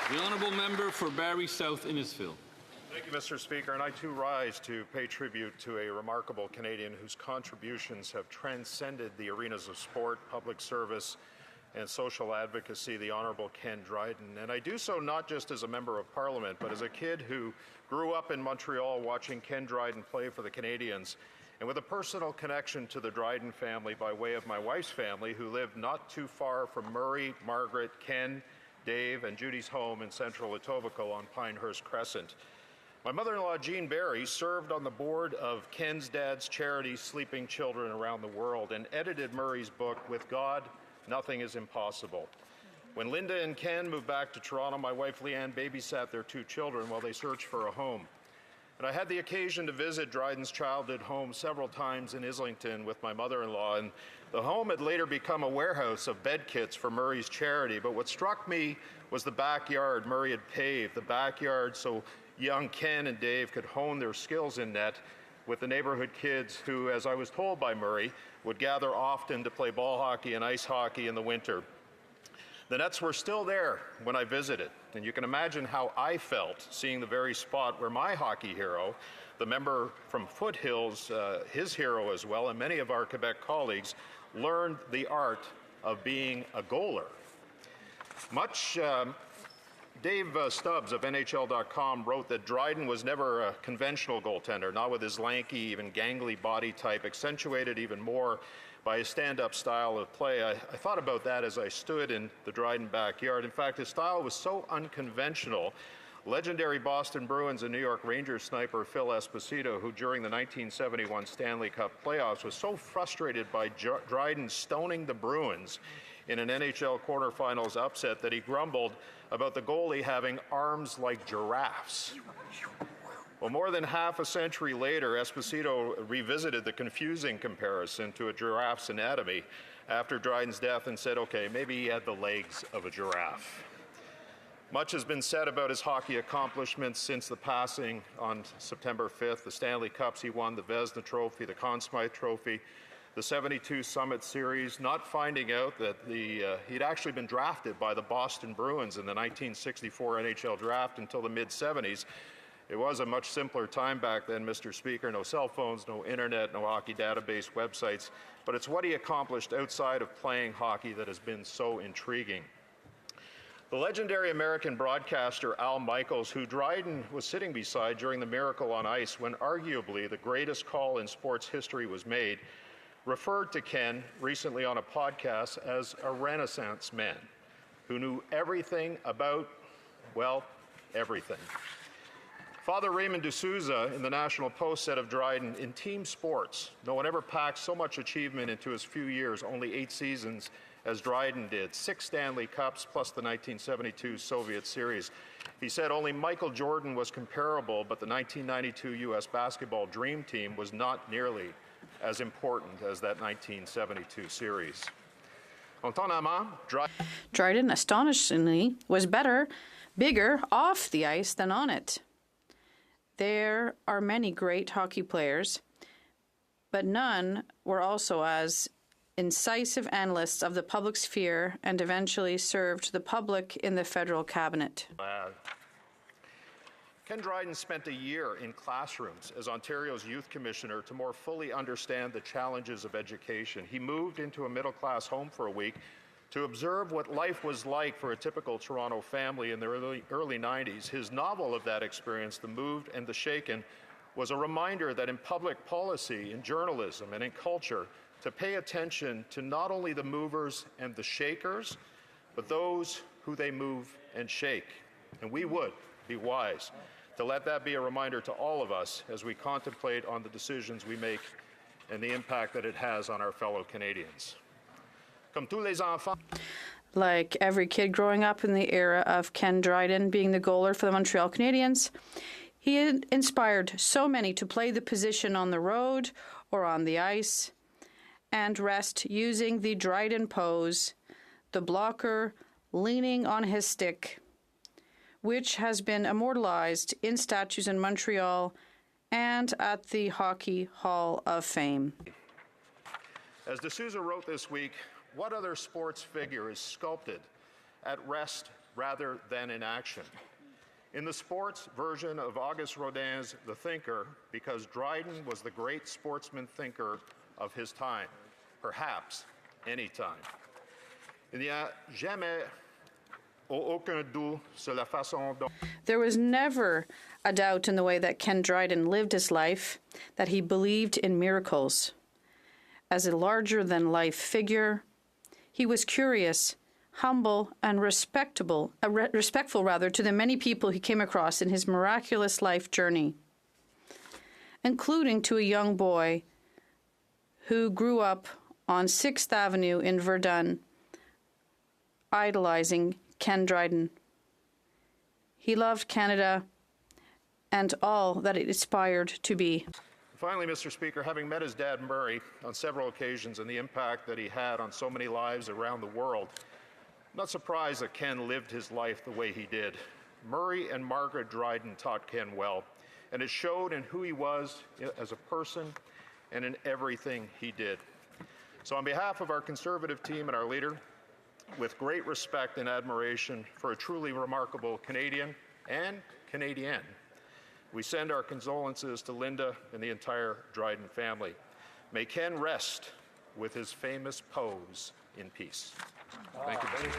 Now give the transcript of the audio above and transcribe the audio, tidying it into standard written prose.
The honourable member for Barrie South Innisfil. Thank you, Mr. Speaker, and I too rise to pay tribute to a remarkable Canadian whose contributions have transcended the arenas of sport, public service, and social advocacy, the Honourable Ken Dryden. And I do so not just as a member of Parliament, but as a kid who grew up in Montreal watching Ken Dryden play for the Canadians, and with a personal connection to the Dryden family by way of my wife's family, who lived not too far from Murray, Margaret, Ken, Dave, and Judy's home in central Etobicoke on Pinehurst Crescent. My mother-in-law, Jean Barry, served on the board of Ken's dad's charity, Sleeping Children Around the World, and edited Murray's book, With God, Nothing is Impossible. When Linda and Ken moved back to Toronto, my wife Leanne babysat their two children while they searched for a home. And I had the occasion to visit Dryden's childhood home several times in Islington with my mother-in-law, and the home had later become a warehouse of bed kits for Murray's charity. But what struck me was the backyard Murray had paved, the backyard so young Ken and Dave could hone their skills in net with the neighborhood kids who, as I was told by Murray, would gather often to play ball hockey and ice hockey in the winter. The nets were still there when I visited, and you can imagine how I felt seeing the very spot where my hockey hero, the member from Foothills, his hero as well, and many of our Quebec colleagues, learned the art of being a goaler. Dave Stubbs of NHL.com wrote that Dryden was never a conventional goaltender, not with his lanky, even gangly body type, accentuated even more by his stand-up style of play. I thought about that as I stood in the Dryden backyard. In fact, his style was so unconventional, legendary Boston Bruins and New York Rangers sniper Phil Esposito, who during the 1971 Stanley Cup playoffs was so frustrated by Dryden stoning the Bruins in an NHL quarterfinals upset that he grumbled about the goalie having arms like giraffes. Well, more than half a century later, Esposito revisited the confusing comparison to a giraffe's anatomy after Dryden's death and said, okay, maybe he had the legs of a giraffe. Much has been said about his hockey accomplishments since the passing on September 5th. The Stanley Cups he won, the Vezina Trophy, the Conn Smythe Trophy, the 72 Summit Series, not finding out that he'd actually been drafted by the Boston Bruins in the 1964 NHL draft until the mid-70s. It was a much simpler time back then, Mr. Speaker. No cell phones, no internet, no hockey database websites. But it's what he accomplished outside of playing hockey that has been so intriguing. The legendary American broadcaster Al Michaels, who Dryden was sitting beside during the Miracle on Ice when arguably the greatest call in sports history was made, referred to Ken recently on a podcast as a Renaissance man who knew everything about, well, everything. Father Raymond D'Souza in the National Post said of Dryden, in team sports, no one ever packed so much achievement into his few years, only 8 seasons, as Dryden did. 6 Stanley Cups plus the 1972 Soviet Series. He said only Michael Jordan was comparable, but the 1992 U.S. basketball dream team was not nearly as important as that 1972 series. Dryden, astonishingly, was bigger off the ice than on it. There are many great hockey players, but none were also as incisive analysts of the public sphere and eventually served the public in the federal cabinet. Ken Dryden spent a year in classrooms as Ontario's youth commissioner to more fully understand the challenges of education. He moved into a middle-class home for a week to observe what life was like for a typical Toronto family in the early 90s. His novel of that experience, The Moved and the Shaken, was a reminder that in public policy, in journalism, and in culture, to pay attention to not only the movers and the shakers, but those who they move and shake. And we would be wise to let that be a reminder to all of us as we contemplate on the decisions we make and the impact that it has on our fellow Canadians. Like every kid growing up in the era of Ken Dryden being the goaler for the Montreal Canadiens, he had inspired so many to play the position on the road or on the ice and rest using the Dryden pose, the blocker leaning on his stick, which has been immortalized in statues in Montreal and at the Hockey Hall of Fame. As D'Souza wrote this week, what other sports figure is sculpted at rest rather than in action. In the sports version of Auguste Rodin's The Thinker, because Dryden was the great sportsman thinker of his time, perhaps any time. Il n'y a jamais aucun doute sur la façon dont... There was never a doubt in the way that Ken Dryden lived his life, that he believed in miracles. As a larger-than-life figure, he was curious, humble, and respectful to the many people he came across in his miraculous life journey, including to a young boy who grew up on 6th Avenue in Verdun, idolizing Ken Dryden. He loved Canada and all that it aspired to be. Finally, Mr. Speaker, having met his dad, Murray, on several occasions and the impact that he had on so many lives around the world, I'm not surprised that Ken lived his life the way he did. Murray and Margaret Dryden taught Ken well, and it showed in who he was as a person and in everything he did. So on behalf of our Conservative team and our leader, with great respect and admiration for a truly remarkable Canadian and Canadienne, we send our condolences to Linda and the entire Dryden family. May Ken rest with his famous pose in peace. Thank you, Mr. Speaker.